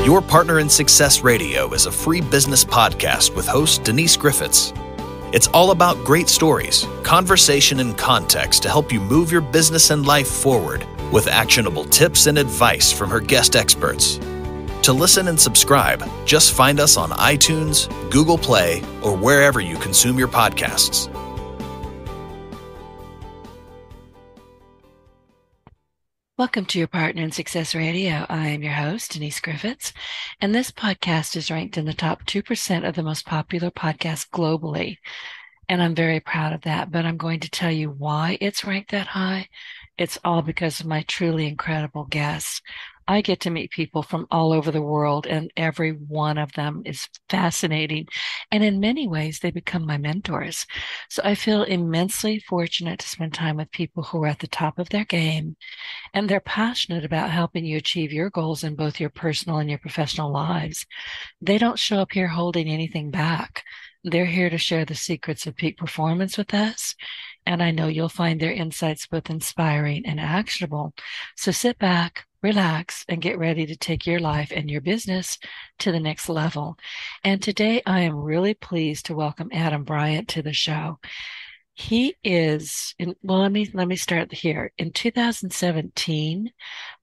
Your Partner in Success Radio is a free business podcast with host Denise Griffitts. It's all about great stories, conversation, and context to help you move your business and life forward with actionable tips and advice from her guest experts. To listen and subscribe, just find us on iTunes, Google Play, or wherever you consume your podcasts. Welcome to Your Partner in Success Radio. I am your host, Denise Griffitts, and this podcast is ranked in the top 2% of the most popular podcasts globally. And I'm very proud of that, but I'm going to tell you why it's ranked that high. It's all because of my truly incredible guests. I get to meet people from all over the world, and every one of them is fascinating. And in many ways, they become my mentors. So I feel immensely fortunate to spend time with people who are at the top of their game, and they're passionate about helping you achieve your goals in both your personal and your professional lives. They don't show up here holding anything back. They're here to share the secrets of peak performance with us. And I know you'll find their insights both inspiring and actionable. So sit back, relax, and get ready to take your life and your business to the next level. And today I am really pleased to welcome Adam Bryant to the show. He is, let me start here. In 2017,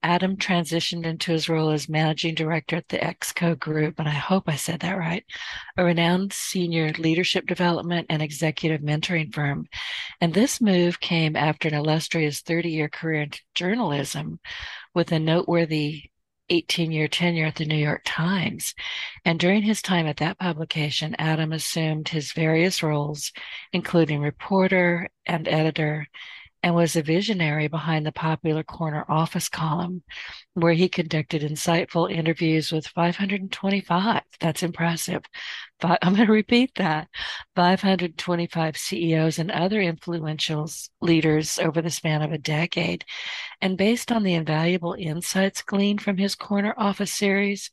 Adam transitioned into his role as managing director at the ExCo Group, and I hope I said that right, a renowned senior leadership development and executive mentoring firm. And this move came after an illustrious 30-year career in journalism with a noteworthy 18-year tenure at the New York Times. And during his time at that publication, Adam assumed his various roles, including reporter and editor, and was a visionary behind the popular Corner Office column, where he conducted insightful interviews with 525. That's impressive. I'm going to repeat that. 525 CEOs and other influential leaders over the span of a decade. And based on the invaluable insights gleaned from his Corner Office series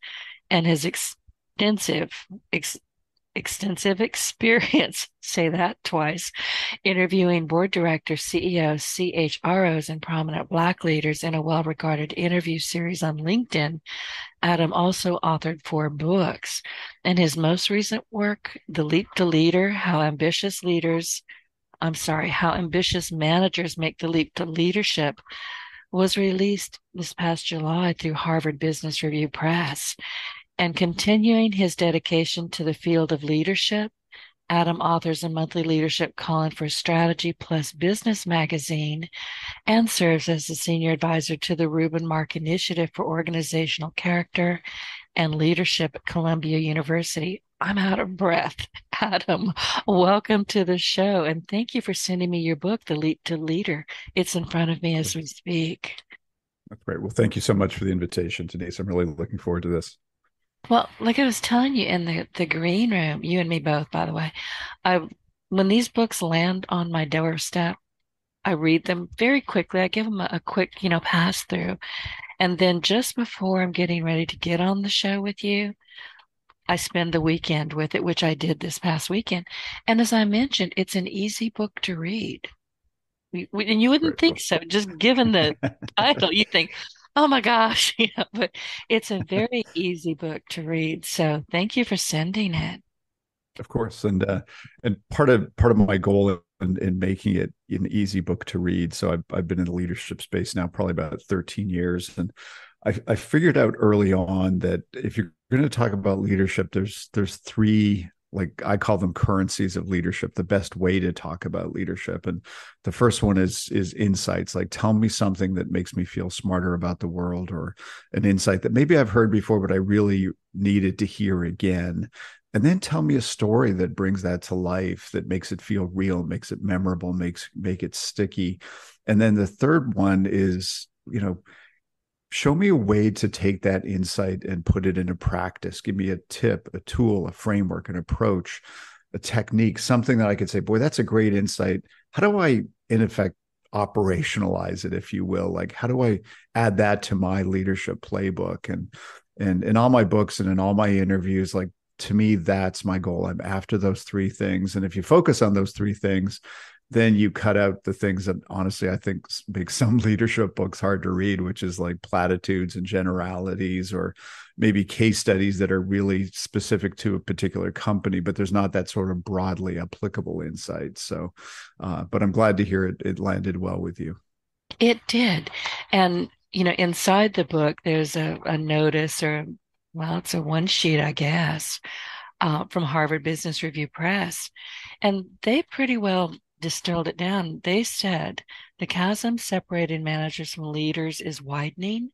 and his extensive experience, say that twice, interviewing board directors, CEOs, CHROs, and prominent Black leaders in a well-regarded interview series on LinkedIn, Adam also authored 4 books. And his most recent work, The Leap to Leader, How ambitious managers make the leap to leadership, was released this past July through Harvard Business Review Press. And continuing his dedication to the field of leadership, Adam authors a monthly leadership column for Strategy+Business magazine and serves as the senior advisor to the Reuben Mark Initiative for Organizational Character and Leadership at Columbia University. I'm out of breath. Adam, welcome to the show, and thank you for sending me your book, The Leap to Leader. It's in front of me as we speak. That's great. Well, thank you so much for the invitation, Denise. I'm really looking forward to this. Well, like I was telling you in the green room, you and me both, by the way, when these books land on my doorstep, I read them very quickly. I give them a quick, pass through. And then just before I'm getting ready to get on the show with you, I spend the weekend with it, which I did this past weekend. And as I mentioned, it's an easy book to read. And you wouldn't think so, just given the title, you think, oh my gosh, but it's a very easy book to read. So thank you for sending it. Of course. And part of my goal in making it an easy book to read. So I've been in the leadership space now probably about 13 years. And I figured out early on that if you're going to talk about leadership, there's 3, like I call them currencies of leadership, the best way to talk about leadership. And the first one is insights, like tell me something that makes me feel smarter about the world, or an insight that maybe I've heard before, but I really needed to hear again. And then tell me a story that brings that to life, that makes it feel real, makes it memorable, make it sticky. And then the third one is, show me a way to take that insight and put it into practice. Give me a tip, a tool, a framework, an approach, a technique, something that I could say, boy, that's a great insight. How do I, in effect, operationalize it, if you will? Like, how do I add that to my leadership playbook? And in all my books and in all my interviews, like, to me, that's my goal. I'm after those 3 things. And if you focus on those 3 things, then you cut out the things that honestly I think make some leadership books hard to read, which is like platitudes and generalities, or maybe case studies that are really specific to a particular company, but there's not that sort of broadly applicable insight. So, but I'm glad to hear it landed well with you. It did. And, inside the book, there's a notice, or, well, it's a one sheet, I guess, from Harvard Business Review Press. And they pretty well distilled it down. They said the chasm separating managers from leaders is widening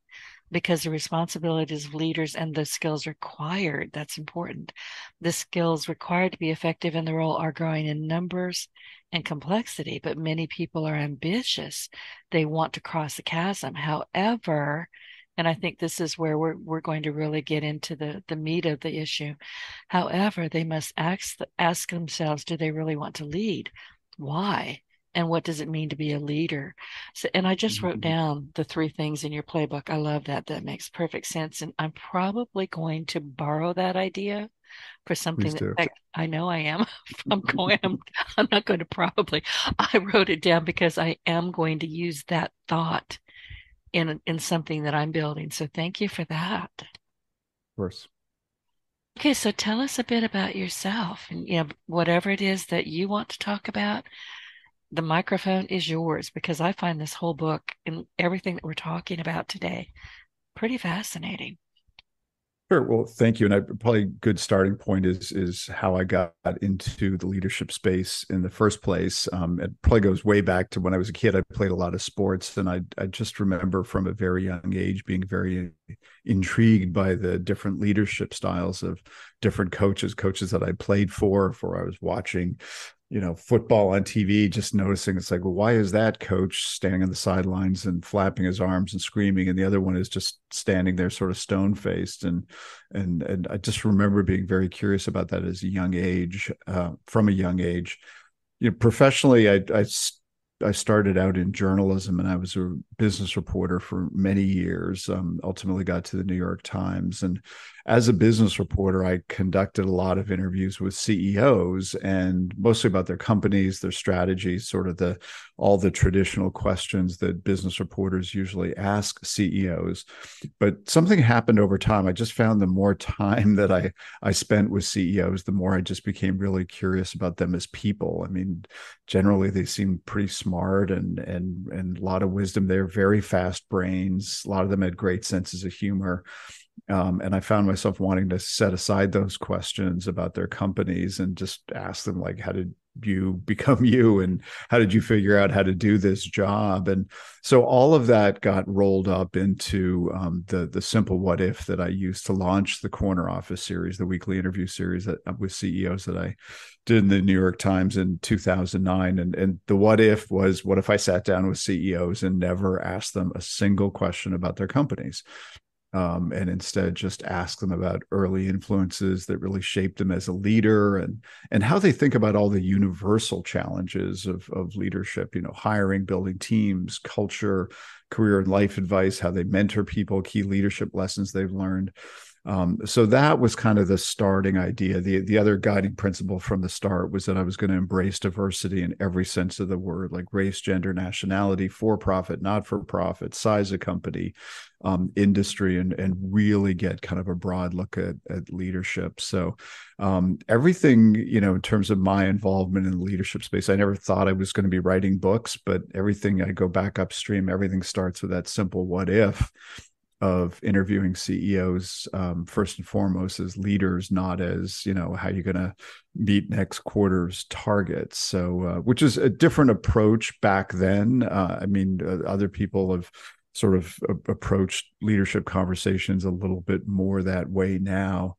because the responsibilities of leaders and the skills required, that's important. The skills required to be effective in the role are growing in numbers and complexity, but many people are ambitious. They want to cross the chasm. However, and I think this is where we're going to really get into the meat of the issue. However, they must ask themselves, do they really want to lead? Why? And what does it mean to be a leader? So, and I just wrote down the 3 things in your playbook. I love that. That makes perfect sense. And I'm probably going to borrow that idea for something that, in fact, I know I am. I'm not going to probably. I wrote it down because I am going to use that thought in something that I'm building. So thank you for that. Of course. Okay, so tell us a bit about yourself, and whatever it is that you want to talk about. The microphone is yours, because I find this whole book and everything that we're talking about today pretty fascinating. Sure. Well, thank you. And probably a good starting point is how I got into the leadership space in the first place. It probably goes way back to when I was a kid. I played a lot of sports, and I just remember from a very young age being very intrigued by the different leadership styles of different coaches that I played for I was watching football on TV, just noticing it's like, well, why is that coach standing on the sidelines and flapping his arms and screaming, and the other one is just standing there sort of stone faced? And I just remember being very curious about that as a young age, from a young age. Professionally, I started out in journalism, and I was a business reporter for many years. Ultimately got to the New York Times. And as a business reporter, I conducted a lot of interviews with CEOs, and mostly about their companies, their strategies, sort of all the traditional questions that business reporters usually ask CEOs. But something happened over time. I just found the more time that I spent with CEOs, the more I just became really curious about them as people. I mean, generally they seem pretty smart and a lot of wisdom. They're very fast brains. A lot of them had great senses of humor. And I found myself wanting to set aside those questions about their companies and just ask them, like, how did you become you, and how did you figure out how to do this job? And so all of that got rolled up into the simple what if that I used to launch the Corner Office series, the weekly interview series with CEOs that I did in the New York Times in 2009. And the what if was, what if I sat down with CEOs and never asked them a single question about their companies? And instead just ask them about early influences that really shaped them as a leader, and how they think about all the universal challenges of leadership, hiring, building teams, culture, career and life advice, how they mentor people, key leadership lessons they've learned. So that was kind of the starting idea. The other guiding principle from the start was that I was going to embrace diversity in every sense of the word, like race, gender, nationality, for-profit, not-for-profit, size of company, industry, and really get kind of a broad look at leadership. So everything, in terms of my involvement in the leadership space, I never thought I was going to be writing books, but everything, I go back upstream, everything starts with that simple what if of interviewing CEOs, first and foremost as leaders, not as, how you're going to meet next quarter's targets. So, which is a different approach back then. Other people have sort of approached leadership conversations a little bit more that way now.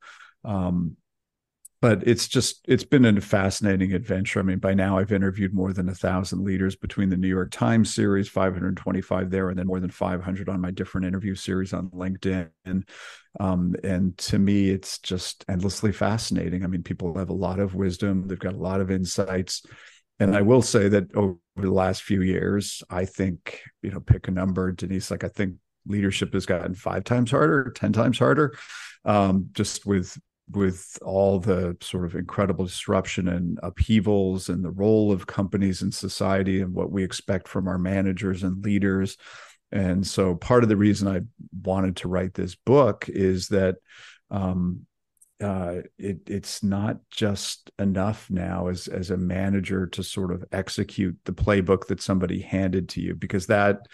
But it's been a fascinating adventure. I mean, by now I've interviewed more than 1,000 leaders between the New York Times series, 525 there, and then more than 500 on my different interview series on LinkedIn. And to me, it's just endlessly fascinating. I mean, people have a lot of wisdom. They've got a lot of insights. And I will say that over the last few years, I think, pick a number, Denise, like I think leadership has gotten 5 times harder, 10 times harder, just with with all the sort of incredible disruption and upheavals and the role of companies in society and what we expect from our managers and leaders. And so part of the reason I wanted to write this book is that it's not just enough now as a manager to sort of execute the playbook that somebody handed to you, because that,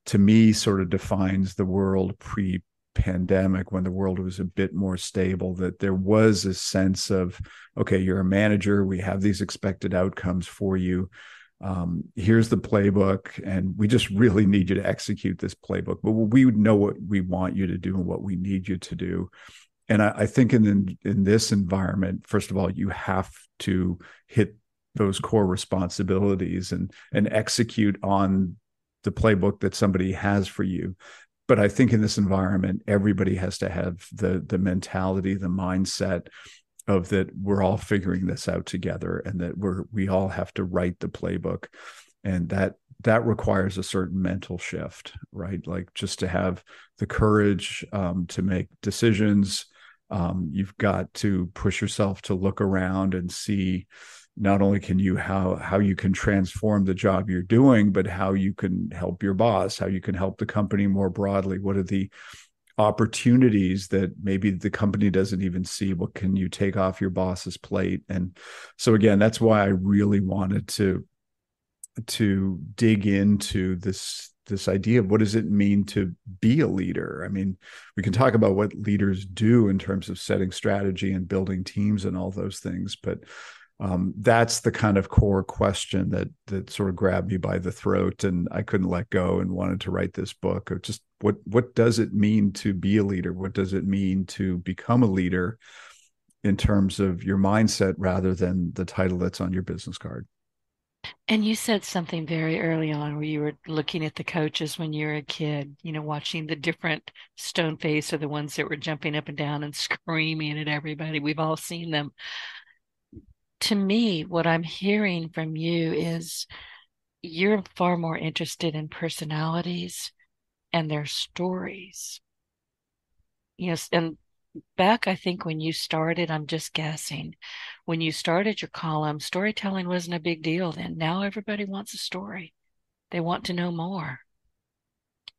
to me, sort of defines the world pre-pandemic, when the world was a bit more stable, that there was a sense of, okay, you're a manager, we have these expected outcomes for you. Here's the playbook, and we just really need you to execute this playbook. But we know what we want you to do and what we need you to do. And I think in this environment, first of all, you have to hit those core responsibilities and execute on the playbook that somebody has for you. But I think in this environment, everybody has to have the mentality, the mindset of that we're all figuring this out together, and that we all have to write the playbook. And that requires a certain mental shift, right? Like, just to have the courage to make decisions. You've got to push yourself to look around and see not only how you can transform the job you're doing, but how you can help your boss, how you can help the company more broadly. What are the opportunities that maybe the company doesn't even see? What can you take off your boss's plate? And so again, that's why I really wanted to dig into this idea of what does it mean to be a leader. I mean, we can talk about what leaders do in terms of setting strategy and building teams and all those things, but that's the kind of core question that sort of grabbed me by the throat, and I couldn't let go, and wanted to write this book of just what does it mean to be a leader? What does it mean to become a leader in terms of your mindset rather than the title that's on your business card? And you said something very early on where you were looking at the coaches when you were a kid, watching the different stone face, or the ones that were jumping up and down and screaming at everybody. We've all seen them. To me, what I'm hearing from you is you're far more interested in personalities and their stories. Yes, and back, I think when you started, I'm just guessing, when you started your column, storytelling wasn't a big deal then. Now everybody wants a story. They want to know more.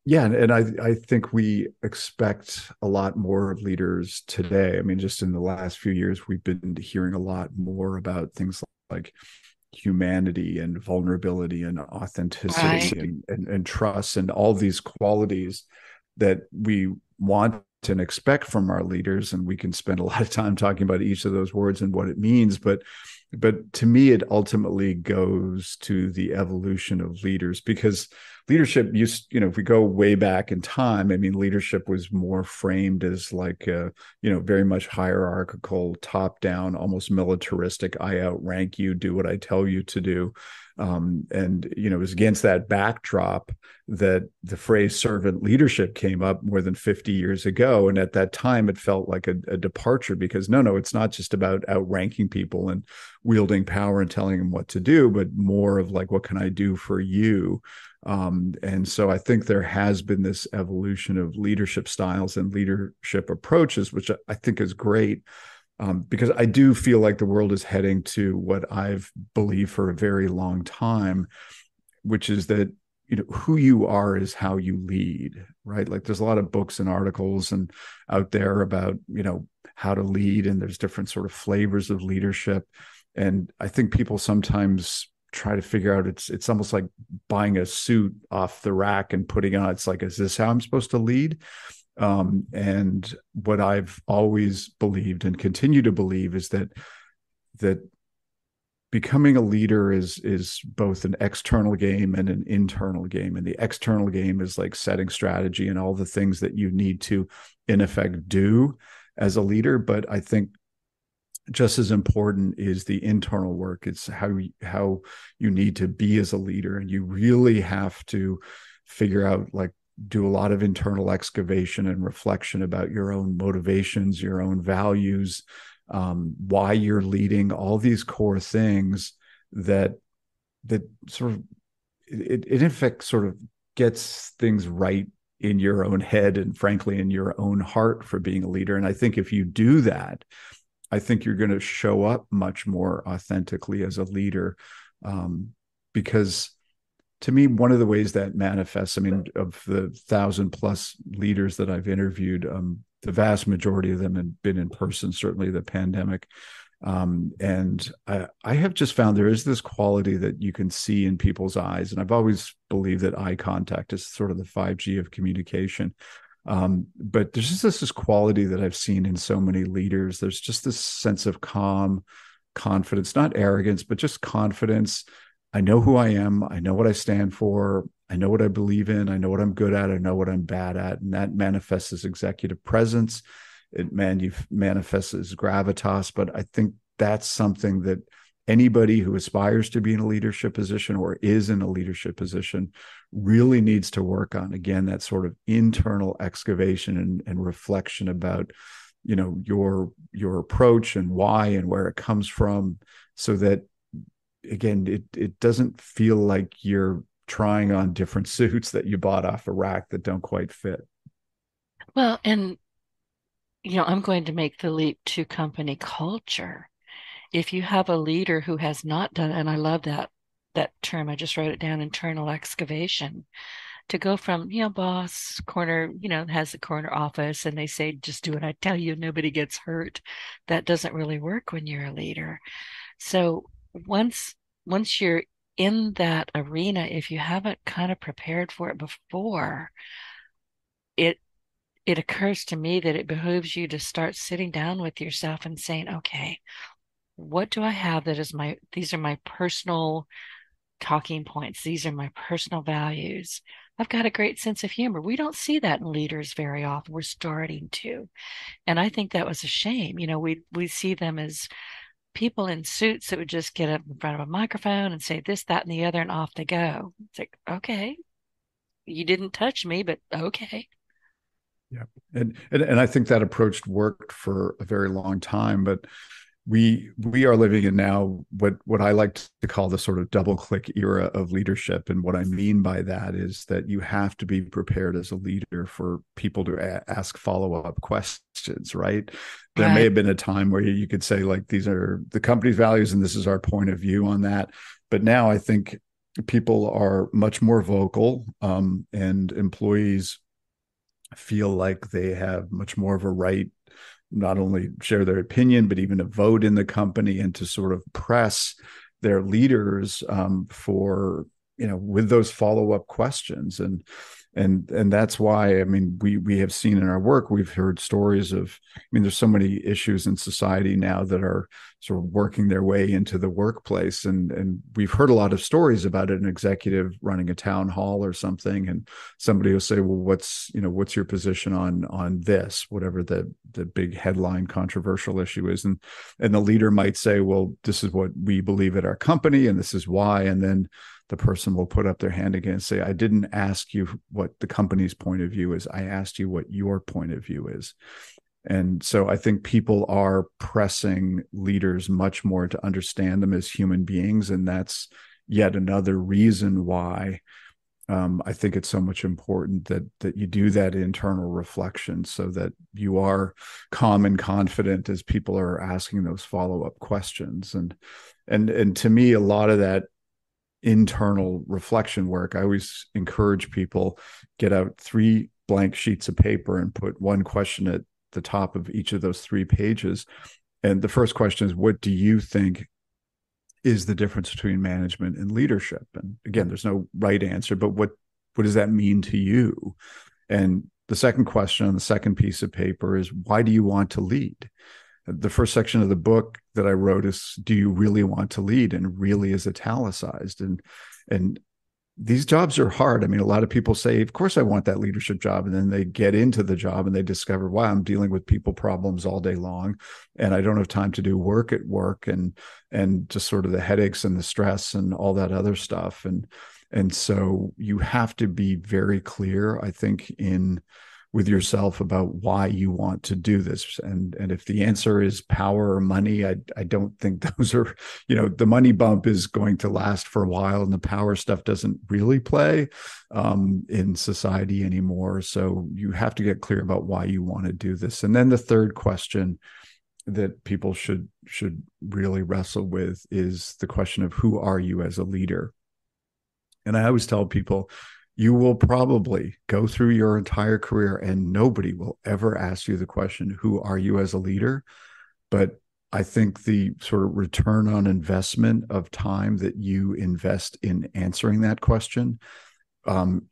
Yeah, and I think we expect a lot more of leaders today. I mean, just in the last few years, we've been hearing a lot more about things like humanity and vulnerability and authenticity, Right. and trust, and all these qualities that we want and expect from our leaders. And we can spend a lot of time talking about each of those words and what it means, but to me, it ultimately goes to the evolution of leaders, because leadership if we go way back in time, I mean, leadership was more framed as like very much hierarchical, top down, almost militaristic. I outrank you, do what I tell you to do. And it was against that backdrop that the phrase servant leadership came up more than 50 years ago. And at that time, it felt like a departure, because no, it's not just about outranking people and wielding power and telling them what to do, but more of like, what can I do for you? And so I think there has been this evolution of leadership styles and leadership approaches, which I think is great. Because I do feel like the world is heading to what I've believed for a very long time, which is that who you are is how you lead, right? Like, there's a lot of books and articles and out there about how to lead, and there's different sort of flavors of leadership. And I think people sometimes try to figure out, it's almost like buying a suit off the rack and putting on. It's like, is this how I'm supposed to lead? And what I've always believed and continue to believe is that becoming a leader is both an external game and an internal game. And the external game is like setting strategy and all the things that you need to, in effect, do as a leader. But I think just as important is the internal work. It's how you need to be as a leader, and you really have to figure out, like, do a lot of internal excavation and reflection about your own motivations, your own values, why you're leading, all these core things that sort of it in effect sort of gets things right in your own head and frankly in your own heart for being a leader. And I think if you do that, I think you're going to show up much more authentically as a leader, because to me, one of the ways that manifests, I mean, of the 1,000+ leaders that I've interviewed, the vast majority of them have been in person, certainly the pandemic. And I have just found there is this quality that you can see in people's eyes. And I've always believed that eye contact is sort of the 5G of communication. But there's just this quality that I've seen in so many leaders. There's just this sense of calm, confidence, not arrogance, but just confidence. I know who I am. I know what I stand for. I know what I believe in. I know what I'm good at. I know what I'm bad at. And that manifests as executive presence. It manifests as gravitas. But I think that's something that anybody who aspires to be in a leadership position or is in a leadership position really needs to work on. Again, that sort of internal excavation and reflection about, your approach and why and where it comes from, so that, again, it doesn't feel like you're trying on different suits that you bought off a rack that don't quite fit. Well, and I'm going to make the leap to company culture. If you have a leader who has not done, and I love that term, I just wrote it down, internal excavation, to go from, boss corner, has a corner office and they say, just do what I tell you, nobody gets hurt. That doesn't really work when you're a leader. So once you're in that arena, if you haven't kind of prepared for it before, it occurs to me that it behooves you to start sitting down with yourself and saying, okay, what do I have that is these are my personal talking points. These are my personal values. I've got a great sense of humor. We don't see that in leaders very often. We're starting to. And I think that was a shame. We see them as people in suits that would just get up in front of a microphone and say this, that, and the other, and off they go. It's like, okay, you didn't touch me, but okay. Yeah. And I think that approach worked for a very long time, but we are living in now what I like to call the sort of double click era of leadership. And what I mean by that is that you have to be prepared as a leader for people to ask follow-up questions, right? There may have been a time where you could say, like, these are the company's values and this is our point of view on that. But now I think people are much more vocal, and employees feel like they have much more of a right not only share their opinion, but even to vote in the company and to sort of press their leaders for, with those follow-up questions. And that's why, I mean, we have seen in our work, we've heard stories of, there's so many issues in society now that are sort of working their way into the workplace. And we've heard a lot of stories about an executive running a town hall or something. And somebody will say, well, what's your position on this, whatever the big headline controversial issue is. And the leader might say, well, this is what we believe at our company, and this is why. And then the person will put up their hand again and say, I didn't ask you what the company's point of view is. I asked you what your point of view is. And so I think people are pressing leaders much more to understand them as human beings. And that's yet another reason why I think it's so much important that you do that internal reflection so that you are calm and confident as people are asking those follow-up questions. And to me, a lot of that internal reflection work, I always encourage people, get out 3 blank sheets of paper and put one question at the top of each of those 3 pages. And the first question is, what do you think is the difference between management and leadership? And again, there's no right answer, but what does that mean to you? And the second question on the second piece of paper is, why do you want to lead? The first section of the book that I wrote is, do you really want to lead? And really is italicized. And these jobs are hard. I mean, a lot of people say, of course I want that leadership job. And then they get into the job and they discover, wow, I'm dealing with people problems all day long. And I don't have time to do work at work and just sort of the headaches and the stress and all that other stuff. And so you have to be very clear, I think, in with yourself about why you want to do this. And if the answer is power or money, I don't think those are, the money bump is going to last for a while, and the power stuff doesn't really play in society anymore. So you have to get clear about why you want to do this. And then the third question that people should really wrestle with is the question of, who are you as a leader? And I always tell people, you will probably go through your entire career and nobody will ever ask you the question, who are you as a leader? But I think the sort of return on investment of time that you invest in answering that question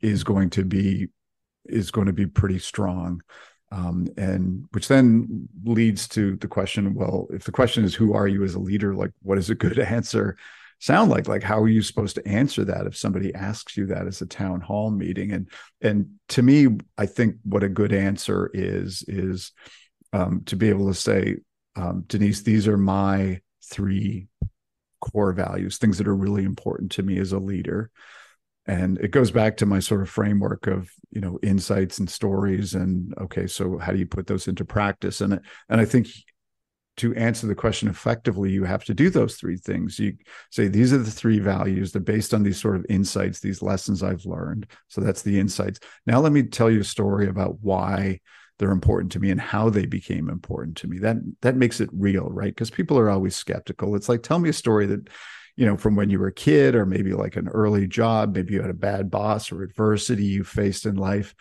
is going to be pretty strong. And which then leads to the question, well, if the question is, who are you as a leader? Like, what is a good answer sound like? Like, how are you supposed to answer that if somebody asks you that as a town hall meeting? And to me, I think what a good answer is to be able to say, Denise, these are my 3 core values, things that are really important to me as a leader. And it goes back to my sort of framework of, insights and stories. And okay, so how do you put those into practice? And I think to answer the question effectively, you have to do those 3 things. You say, these are the 3 values. They're based on these sort of insights, these lessons I've learned. So that's the insights. Now let me tell you a story about why they're important to me and how they became important to me. That makes it real, right? Because people are always skeptical. It's like, tell me a story that, from when you were a kid, or maybe like an early job, maybe you had a bad boss or adversity you faced in life.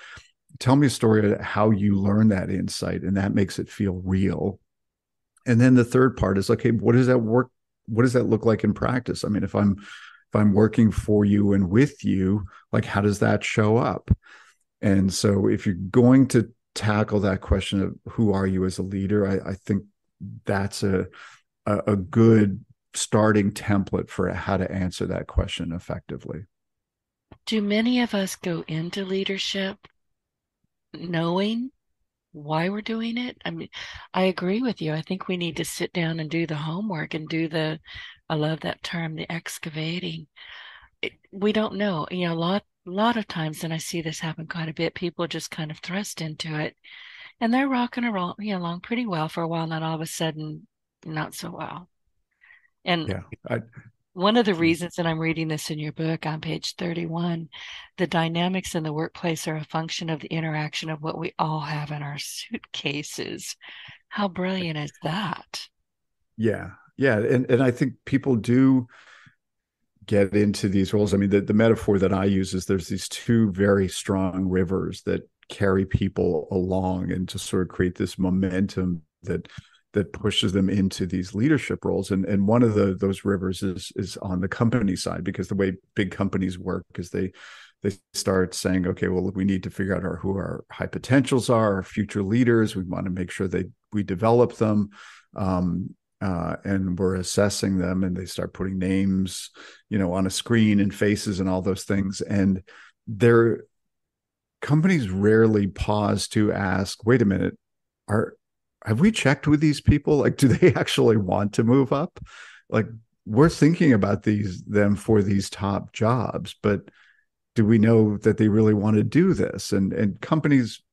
Tell me a story of how you learned that insight, and that makes it feel real. And then the third part is, okay, what does that look like in practice? I mean, if I'm working for you and with you, like, how does that show up? And so if you're going to tackle that question of who are you as a leader, I think that's a good starting template for how to answer that question effectively. Do many of us go into leadership knowing why we're doing it? I mean, I agree with you. I think we need to sit down and do the homework and I love that term, the excavating. We don't know, a lot of times, and I see this happen quite a bit, people just kind of thrust into it and they're rocking along pretty well for a while, and then all of a sudden, not so well. And yeah, one of the reasons that I'm reading this in your book on page 31, the dynamics in the workplace are a function of the interaction of what we all have in our suitcases. How brilliant is that? Yeah. And I think people do get into these roles. I mean, the metaphor that I use is there's these 2 very strong rivers that carry people along and just sort of create this momentum that pushes them into these leadership roles. And one of those rivers is on the company side, because the way big companies work is they start saying, okay, well, we need to figure out who our high potentials are, our future leaders. We want to make sure we develop them. And we're assessing them, and they start putting names, on a screen and faces and all those things. And their companies rarely pause to ask, wait a minute, have we checked with these people? Like, do they actually want to move up? Like, we're thinking about them for these top jobs, but do we know that they really want to do this? And companies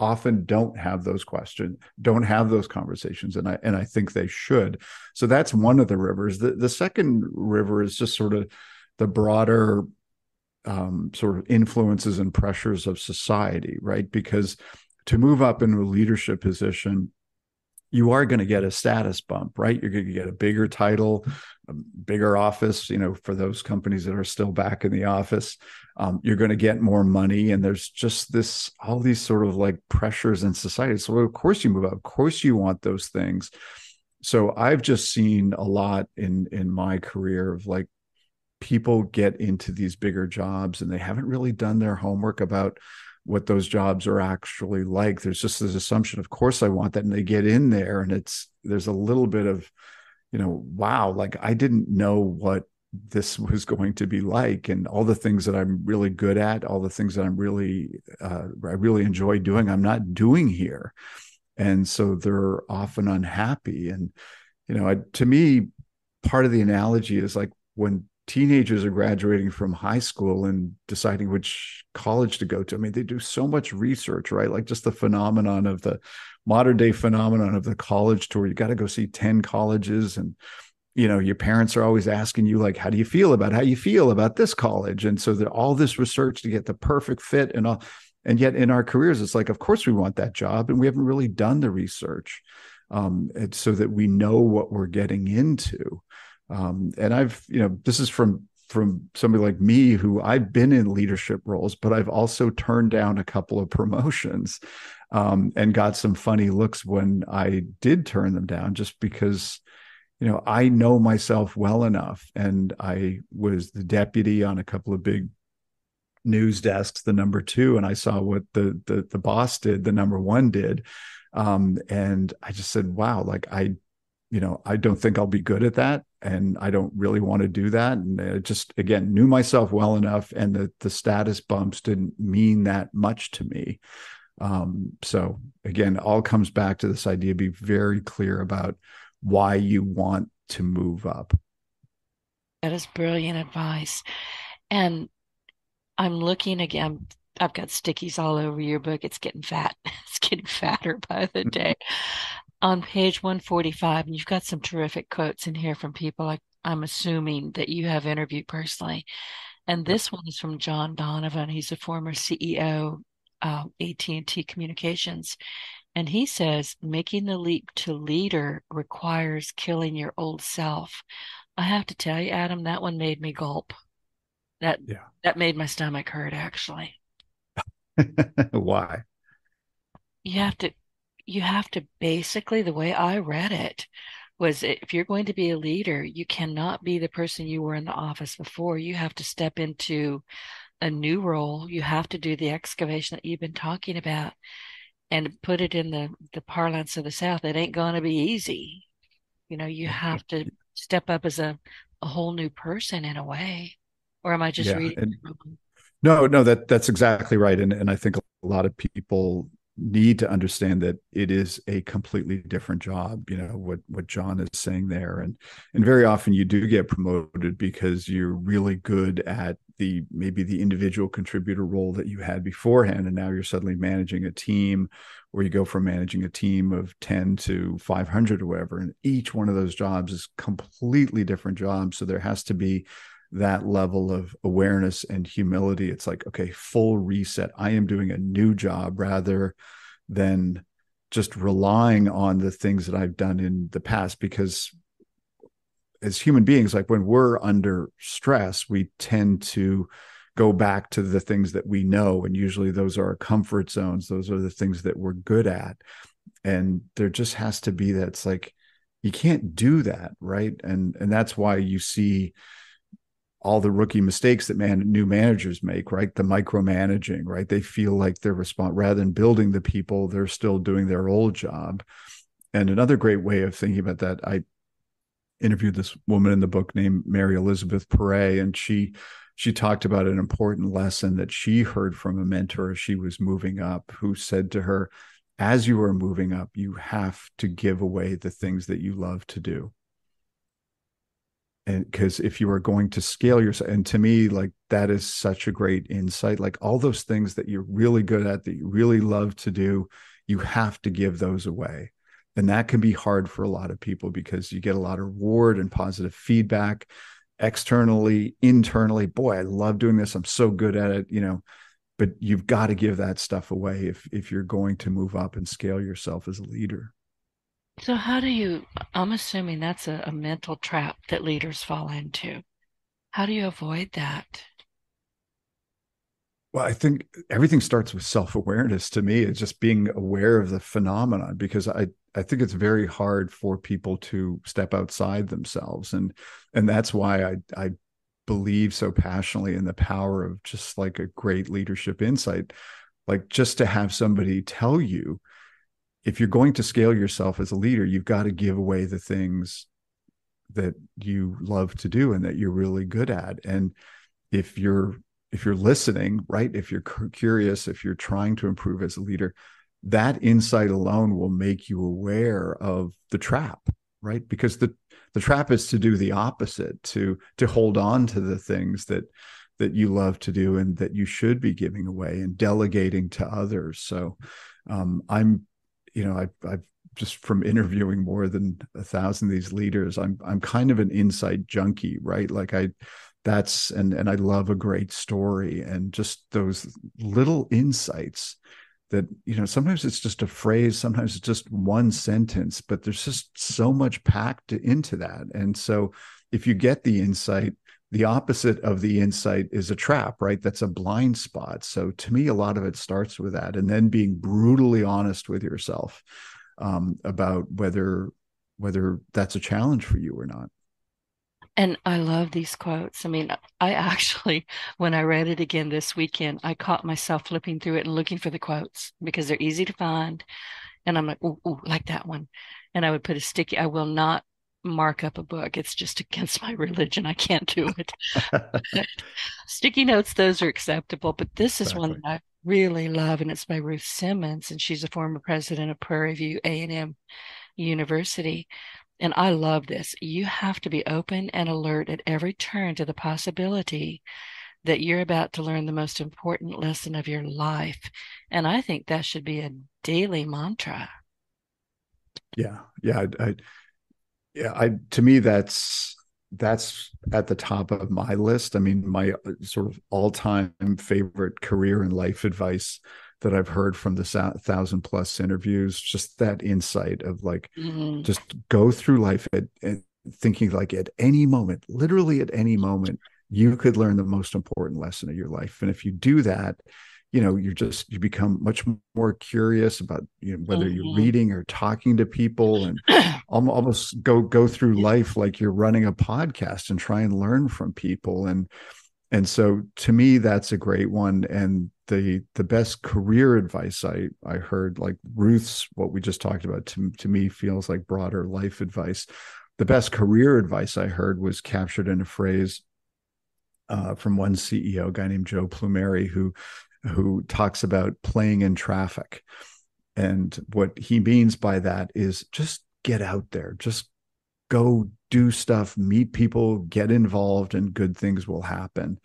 often don't have those questions, don't have those conversations. And I think they should. So that's one of the rivers. The second river is just sort of the broader sort of influences and pressures of society, right? Because to move up into a leadership position, you are going to get a status bump, right? You're going to get a bigger title, a bigger office, for those companies that are still back in the office. You're going to get more money. And there's just all these sort of like pressures in society. So of course you move up. Of course you want those things. So I've just seen a lot in my career of like, people get into these bigger jobs and they haven't really done their homework about what those jobs are actually like. There's just this assumption, of course I want that. And they get in there and there's a little bit of, wow, like I didn't know what this was going to be like. And all the things that I'm really good at, all the things that I really enjoy doing, I'm not doing here. And so they're often unhappy. And, to me, part of the analogy is like when teenagers are graduating from high school and deciding which college to go to. I mean, they do so much research, right? Like just the phenomenon of the modern day phenomenon of the college tour. You got to go see 10 colleges, and your parents are always asking you, like, how you feel about this college? And so that all this research to get the perfect fit and all. And yet in our careers, it's like, of course we want that job. And we haven't really done the research and so that we know what we're getting into. And I've, this is from somebody like me, who I've been in leadership roles, but I've also turned down a couple of promotions and got some funny looks when I did turn them down, just because, I know myself well enough. And I was the deputy on a couple of big news desks, the number 2, and I saw what the boss did, the number 1 did. And I just said, wow, like I don't think I'll be good at that. And I don't really want to do that. And I just, again, knew myself well enough, and the status bumps didn't mean that much to me. So again, all comes back to this idea, be very clear about why you want to move up. That is brilliant advice. And I'm looking again. I've got stickies all over your book. It's getting fat. It's getting fatter by the day. On page 145, and you've got some terrific quotes in here from people I'm assuming that you have interviewed personally. And this one is from John Donovan. He's a former CEO of AT&T Communications. And he says, making the leap to leader requires killing your old self. I have to tell you, Adam, that one made me gulp. That made my stomach hurt, actually. Why? You have to basically, the way I read it was, if you're going to be a leader, you cannot be the person you were in the office before. You have to step into a new role. You have to do the excavation that you've been talking about, and put it in the parlance of the South. It ain't going to be easy. You have to step up as a whole new person in a way. Or am I just reading? No, that's exactly right. And I think a lot of people need to understand that it is a completely different job, what John is saying there. And very often you do get promoted because you're really good at maybe the individual contributor role that you had beforehand. And now you're suddenly managing a team, or you go from managing a team of 10 to 500 or whatever. And each one of those jobs is completely different jobs. So there has to be that level of awareness and humility. It's like, okay, full reset. I am doing a new job, rather than just relying on the things that I've done in the past. Because as human beings, like when we're under stress, we tend to go back to the things that we know. And usually those are our comfort zones. Those are the things that we're good at. And there just has to be that. It's like, you can't do that. Right. And that's why you see all the rookie mistakes that new managers make, right? The micromanaging, right? They feel like they're rather than building the people, they're still doing their old job. And another great way of thinking about that, I interviewed this woman in the book named Mary Elizabeth Perret, and she talked about an important lesson that she heard from a mentor as she was moving up, who said to her, as you are moving up, you have to give away the things that you love to do. And because if you are going to scale yourself, and to me, like, that is such a great insight, like all those things that you're really good at, that you really love to do, you have to give those away. And that can be hard for a lot of people, because you get a lot of reward and positive feedback externally, internally. Boy, I love doing this. I'm so good at it, but you've got to give that stuff away if you're going to move up and scale yourself as a leader. So I'm assuming that's a mental trap that leaders fall into. How do you avoid that? Well, I think everything starts with self-awareness. To me, it's just being aware of the phenomenon, because I think it's very hard for people to step outside themselves. And that's why I believe so passionately in the power of just like a great leadership insight, like just to have somebody tell you, if you're going to scale yourself as a leader, you've got to give away the things that you love to do and that you're really good at. And if you're listening, right, if you're curious, if you're trying to improve as a leader, that insight alone will make you aware of the trap. right? Because the trap is to do the opposite, to hold on to the things that you love to do and that you should be giving away and delegating to others. So I'm, I've just from interviewing more than 1,000 of these leaders, I'm kind of an insight junkie, right? Like and I love a great story, and just those little insights that, sometimes it's just a phrase, sometimes it's just one sentence, but there's just so much packed into that. And so if you get the insight, the opposite of the insight is a trap, right? That's a blind spot. So to me, a lot of it starts with that, and then being brutally honest with yourself about whether that's a challenge for you or not. And I love these quotes. I mean, I actually, when I read it again this weekend, I caught myself flipping through it and looking for the quotes because they're easy to find. And I'm like, ooh, like that one. And I would put I will not mark up a book. It's just against my religion. I can't do it. Sticky notes, those are acceptable. But this is one Exactly. that I really love, and it's by Ruth Simmons, and she's a former president of Prairie View A&M University. And I love this. You have to be open and alert at every turn to the possibility that you're about to learn the most important lesson of your life. And I think that should be a daily mantra. Yeah. Yeah. To me, that's at the top of my list. I mean, my sort of all-time favorite career and life advice that I've heard from the 1,000+ interviews, just that insight of like, just go through life at thinking like at any moment, literally at any moment, you could learn the most important lesson of your life. And if you do that, you become much more curious about whether you're reading or talking to people, and almost go through life like you're running a podcast and try and learn from people. And so to me, that's a great one. And the best career advice I heard, like Ruth's, what we just talked about, to me feels like broader life advice. The best career advice I heard was captured in a phrase from one CEO, a guy named Joe Plumeri, who talks about playing in traffic. And what he means by that is just get out there, just go do stuff, meet people, get involved, and good things will happen.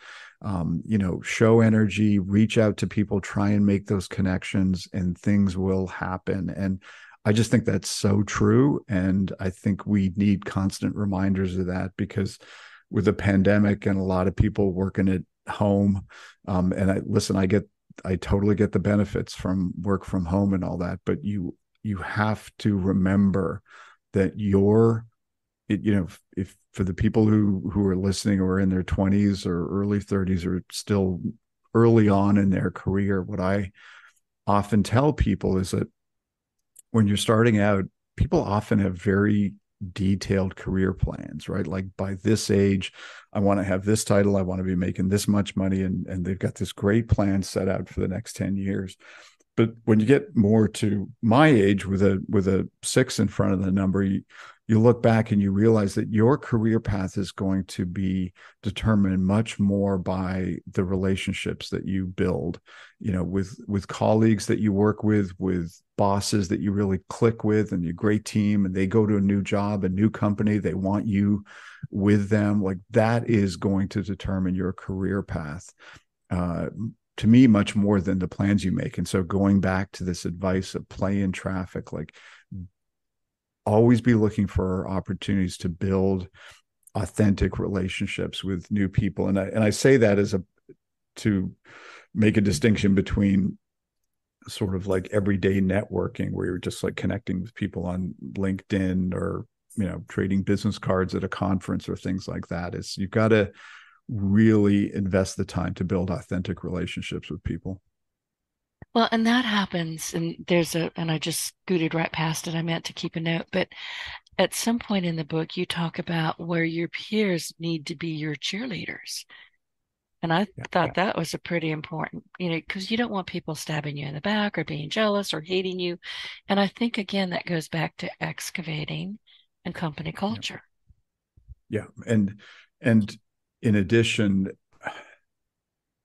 Show energy, reach out to people, try and make those connections, and things will happen. And I just think that's so true. And I think we need constant reminders of that, because with the pandemic and a lot of people working at home, and I totally get the benefits from work from home and all that, but you have to remember that if for the people who are listening or in their 20s or early 30s or still early on in their career, what I often tell people is that when you're starting out, people often have very detailed career plans, right? Like, by this age, I want to have this title, I want to be making this much money, and they've got this great plan set out for the next 10 years. But when you get more to my age, with a 6 in front of the number, you look back and you realize that your career path is going to be determined much more by the relationships that you build, with colleagues that you work with bosses that you really click with, and your great team, and they go to a new job, a new company, they want you with them. Like, that is going to determine your career path. To me, much more than the plans you make. And so going back to this advice of play in traffic, like, always be looking for opportunities to build authentic relationships with new people. And I say that to make a distinction between sort of like everyday networking, where you're just like connecting with people on LinkedIn, or, trading business cards at a conference or things like that. Is you've got to really invest the time to build authentic relationships with people. Well, and that happens, and and I just scooted right past it. I meant to keep a note, but at some point in the book, you talk about where your peers need to be your cheerleaders. And I thought that was a pretty important, because you don't want people stabbing you in the back or being jealous or hating you. And I think, again, that goes back to excavating and company culture. Yeah. And in addition,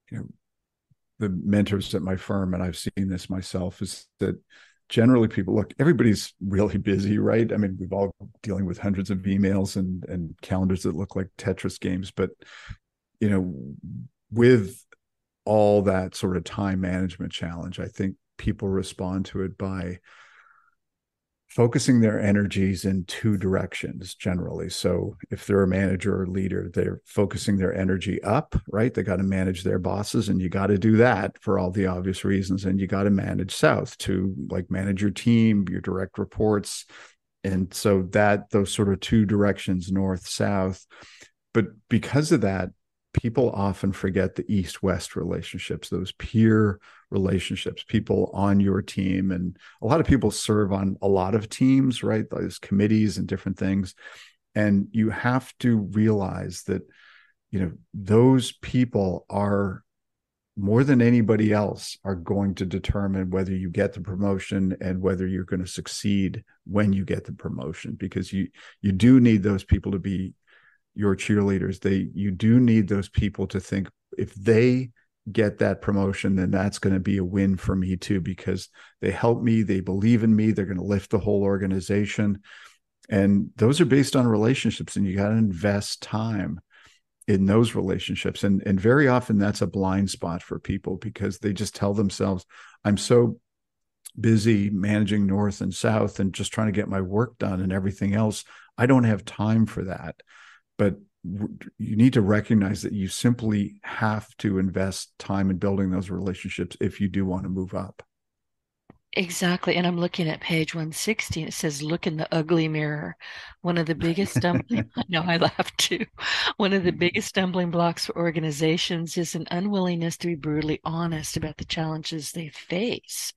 the mentors at my firm, and I've seen this myself, is that generally people look, everybody's really busy, right? I mean, we've all dealing with hundreds of emails and calendars that look like Tetris games, but with all that sort of time management challenge, I think people respond to it by focusing their energies in two directions generally. So if they're a manager or leader, they're focusing their energy up, right? They got to manage their bosses, and you got to do that for all the obvious reasons. And you got to manage south to like manage your team, your direct reports. And so those sort of two directions, north, south. But because of that, people often forget the east-west relationships, those peer relationships, people on your team. And a lot of people serve on a lot of teams, right? Those committees and different things. And you have to realize that, those people are more than anybody else are going to determine whether you get the promotion and whether you're going to succeed when you get the promotion, because you do need those people to be your cheerleaders. You do need those people to think, if they get that promotion, then that's going to be a win for me too, because they help me, they believe in me, they're going to lift the whole organization. And those are based on relationships, and you got to invest time in those relationships. And very often that's a blind spot for people, because they just tell themselves, I'm so busy managing north and south and just trying to get my work done and everything else, I don't have time for that. But you need to recognize that you simply have to invest time in building those relationships if you do want to move up. Exactly. And I'm looking at page 160, and it says, look in the ugly mirror. One of the biggest stumbling, I know I laugh too. One of the biggest stumbling blocks for organizations is an unwillingness to be brutally honest about the challenges they face.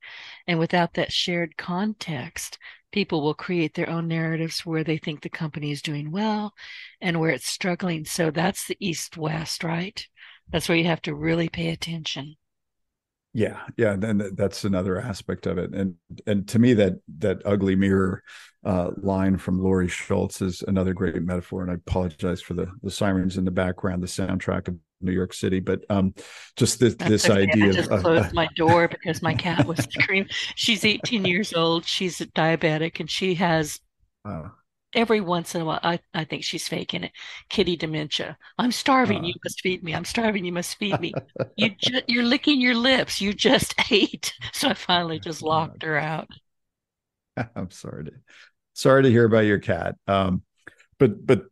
And without that shared context, people will create their own narratives where they think the company is doing well and where it's struggling. So that's the east-west, right? That's where you have to really pay attention. Yeah. Then that's another aspect of it. And to me, that ugly mirror line from Laurie Schultz is another great metaphor. And I apologize for the sirens in the background, the soundtrack of New York City, but just this Okay. idea I just closed my door because my cat was screaming. She's 18 years old. She's a diabetic, and she has uh, every once in a while, I think she's faking it. Kitty dementia. I'm starving. uh, You must feed me. I'm starving. You must feed me. You're licking your lips. You just ate. So I finally just locked her out. I'm sorry to hear about your cat. But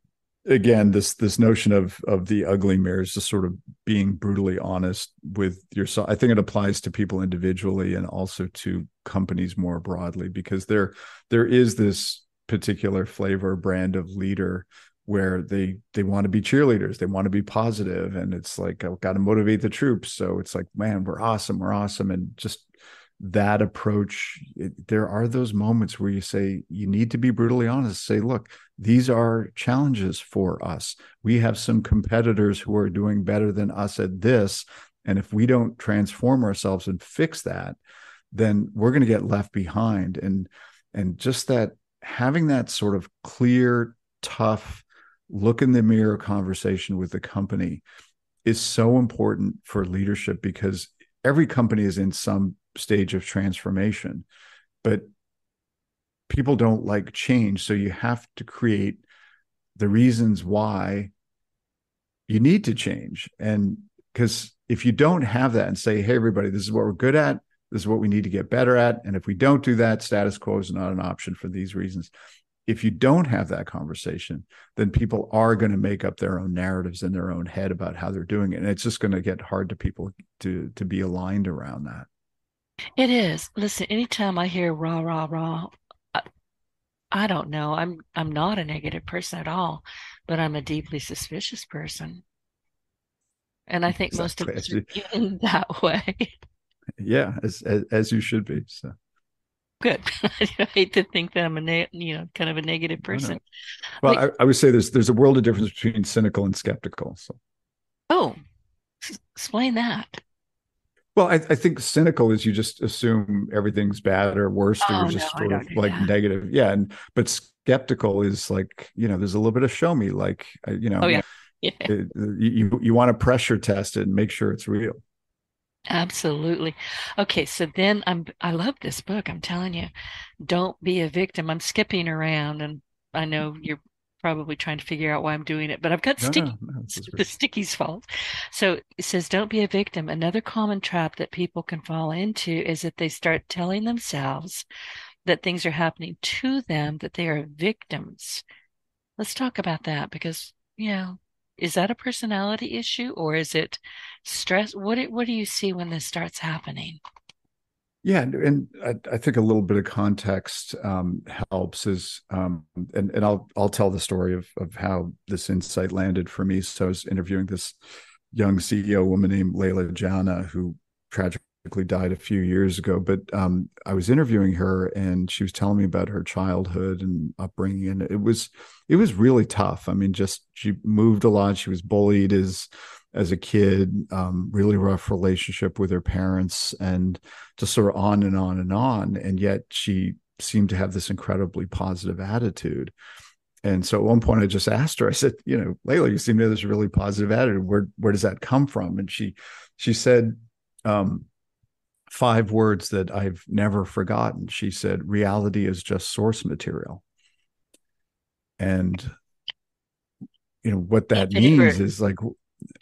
again, this notion of the ugly mirror is just sort of being brutally honest with yourself. I think it applies to people individually and also to companies more broadly, because there is this particular flavor brand of leader where they want to be cheerleaders, they want to be positive, and it's like, I've got to motivate the troops. So it's like, man, we're awesome, and just that approach. There are those moments where you say, you need to be brutally honest, say, look, these are challenges for us. We have some competitors who are doing better than us at this, and if we don't transform ourselves and fix that, then we're going to get left behind. And just that, having that sort of clear, tough, look in the mirror conversation with the company is so important for leadership, because every company is in some stage of transformation, but people don't like change. So you have to create the reasons why you need to change. And because if you don't have that and say, hey, everybody, this is what we're good at, this is what we need to get better at, and if we don't do that, status quo is not an option for these reasons. If you don't have that conversation, then people are going to make up their own narratives in their own head about how they're doing it. And it's just going to get hard to people to be aligned around that. It is. Listen, anytime I hear rah, rah, rah, I don't know. I'm not a negative person at all, but I'm a deeply suspicious person. And I think most of Exactly. us are getting that way. Yeah, as you should be. So Good. I hate to think that I'm kind of a negative I person. know. Well, Like, I would say there's a world of difference between cynical and skeptical. So, oh, explain that. well, I think cynical is you just assume everything's bad or worse, or you're Oh no, just I sort of don't do like that. negative. Yeah, but skeptical is like, there's a little bit of show me, like Oh yeah. Yeah. you want to pressure test it and make sure it's real. Absolutely. Okay, so then I love this book. I'm telling you, don't be a victim. I'm skipping around and I know you're probably trying to figure out why I'm doing it, but I've got No, no, sticky no, this is the great. sticky's fault. So it says don't be a victim. Another common trap that people can fall into is that they start telling themselves that things are happening to them, that they are victims. Let's talk about that because, is that a personality issue or is it stress? What do you see when this starts happening? Yeah, and I think a little bit of context helps. Is and I'll tell the story of how this insight landed for me. So I was interviewing this young CEO woman named Leila Jana, who tragically died a few years ago. But I was interviewing her, and she was telling me about her childhood and upbringing, and it was really tough. I mean, just she moved a lot. She was bullied as a kid, really rough relationship with her parents, and just sort of on and on and on. And yet she seemed to have this incredibly positive attitude. And so at one point I just asked her, I said, Layla, you seem to have this really positive attitude. Where does that come from? And she said, um, 5 words that I've never forgotten. She said, reality is just source material. And what A that favor, means is like,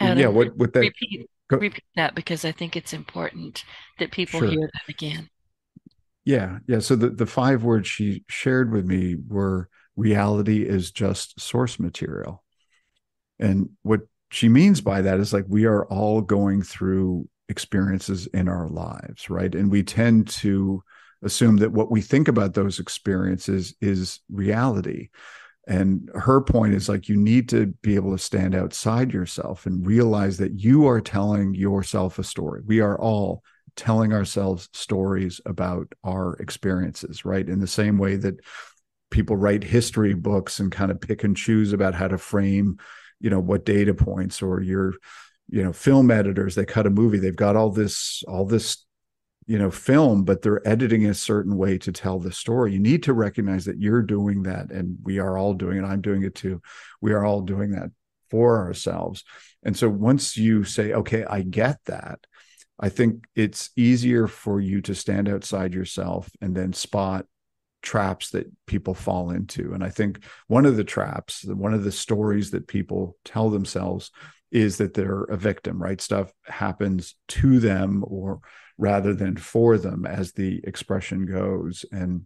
yeah, Adam, what that repeat go, repeat that because I think it's important that people sure. hear that again. Yeah, yeah. So the 5 words she shared with me were reality is just source material. And what she means by that is like we are all going through experiences in our lives, right? And we tend to assume that what we think about those experiences is reality. And her point is like you need to be able to stand outside yourself and realize that you are telling yourself a story. We are all telling ourselves stories about our experiences, right? In the same way that people write history books and kind of pick and choose about how to frame, what data points, or your, film editors, they cut a movie, they've got all this film, but they're editing a certain way to tell the story. You need to recognize that you're doing that, and we are all doing it. I'm doing it too. We are all doing that for ourselves. And so once you say, okay, I get that, I think it's easier for you to stand outside yourself and then spot traps that people fall into. And I think one of the stories that people tell themselves is that they're a victim, right? Stuff happens to them or rather than for them, as the expression goes. And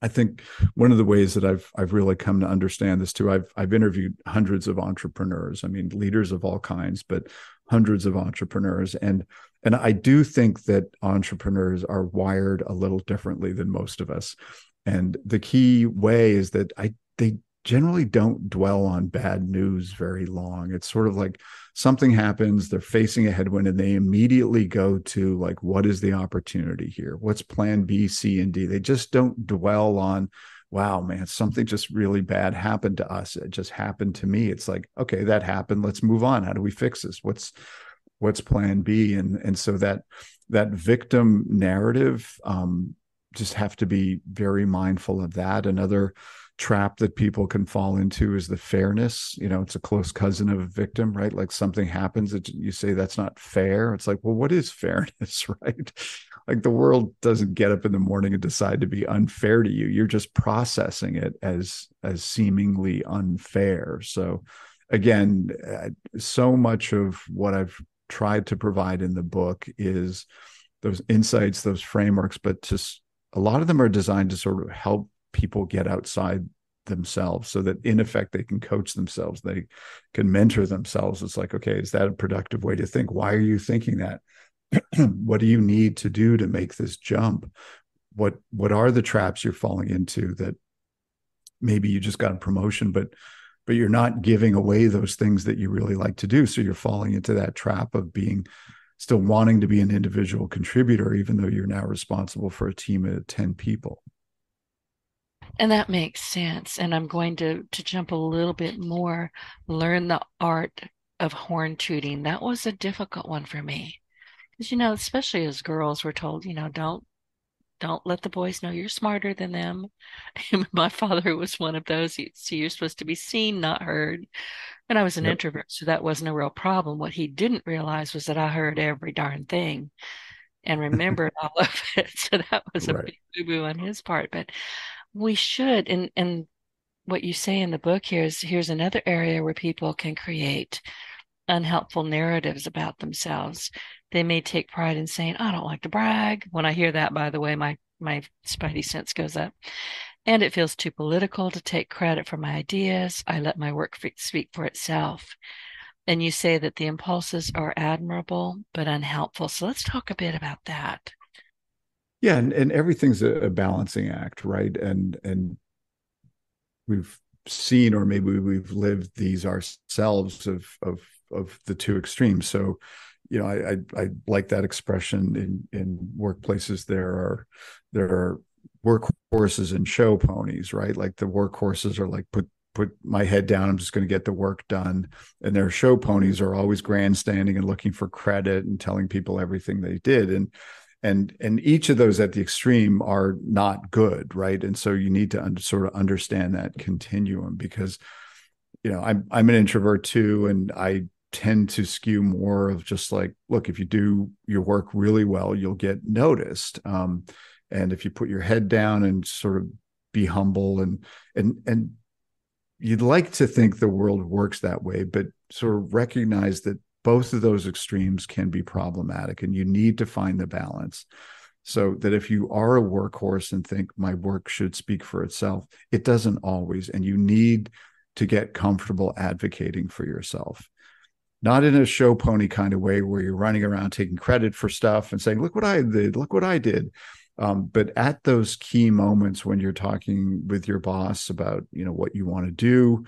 I think one of the ways that I've really come to understand this too, I've interviewed hundreds of entrepreneurs. I mean, leaders of all kinds, but hundreds of entrepreneurs. And I do think that entrepreneurs are wired a little differently than most of us. And the key way is that they generally don't dwell on bad news very long. It's sort of like something happens, they're facing a headwind, and they immediately go to like, what is the opportunity here? What's plan B, C, and D? They just don't dwell on, wow, man, something just really bad happened to us. It just happened to me. It's like, okay, that happened. Let's move on. How do we fix this? What's plan B? And so that victim narrative, just have to be very mindful of that. Another trap that people can fall into is the fairness. It's a close cousin of a victim, right? Like something happens that you say that's not fair. It's like, well, what is fairness, right? Like the world doesn't get up in the morning and decide to be unfair to you. You're just processing it as seemingly unfair. So again, so much of what I've tried to provide in the book is those insights, those frameworks, but just a lot of them are designed to sort of help people get outside themselves so that in effect they can coach themselves, they can mentor themselves. It's like, okay, is that a productive way to think? Why are you thinking that? What do you need to do to make this jump? What are the traps you're falling into that maybe you just got a promotion, but you're not giving away those things that you really like to do, so you're falling into that trap of being still wanting to be an individual contributor even though you're now responsible for a team of 10 people. And that makes sense. And I'm going to jump a little bit more, learn the art of horn tooting. That was a difficult one for me. Because, especially as girls, we're told, Don't let the boys know you're smarter than them. My father was one of those. So you're supposed to be seen, not heard. And I was an Yep. introvert, so that wasn't a real problem. What he didn't realize was that I heard every darn thing and remembered all of it. So that was a Right. big boo-boo on his part. But we should, and what you say in the book here is here's another area where people can create unhelpful narratives about themselves. They may take pride in saying, I don't like to brag. When I hear that, by the way, my spidey sense goes up. And it feels too political to take credit for my ideas. I let my work speak for itself. And you say that the impulses are admirable but unhelpful. So let's talk a bit about that. Yeah, and everything's a balancing act, right? And we've seen, or maybe we've lived these ourselves of the two extremes. So, I like that expression in workplaces. There are workhorses and show ponies, right? Like the workhorses are like put my head down, I'm just going to get the work done, and their show ponies are always grandstanding and looking for credit and telling people everything they did. And each of those at the extreme are not good, right? And so you need to sort of understand that continuum, because I'm an introvert too, and I tend to skew more of just like, look, if you do your work really well, you'll get noticed, and if you put your head down and sort of be humble, and you'd like to think the world works that way, but sort of recognize that both of those extremes can be problematic, and you need to find the balance. So that if you are a workhorse and think my work should speak for itself, it doesn't always. And you need to get comfortable advocating for yourself, not in a show pony kind of way where you're running around taking credit for stuff and saying, look what I did, look what I did. But at those key moments when you're talking with your boss about, what you want to do,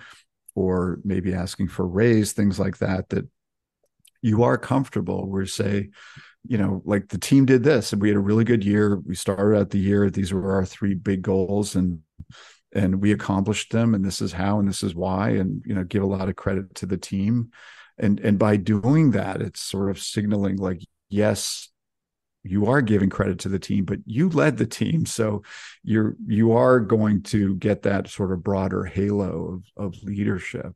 or maybe asking for a raise, things like that, that you are comfortable where, say, like the team did this and we had a really good year. We started out the year, these were our three big goals, and we accomplished them, and this is how, and this is why, and give a lot of credit to the team. And by doing that, it's sort of signaling like, yes, you are giving credit to the team, but you led the team. So you are going to get that sort of broader halo of leadership.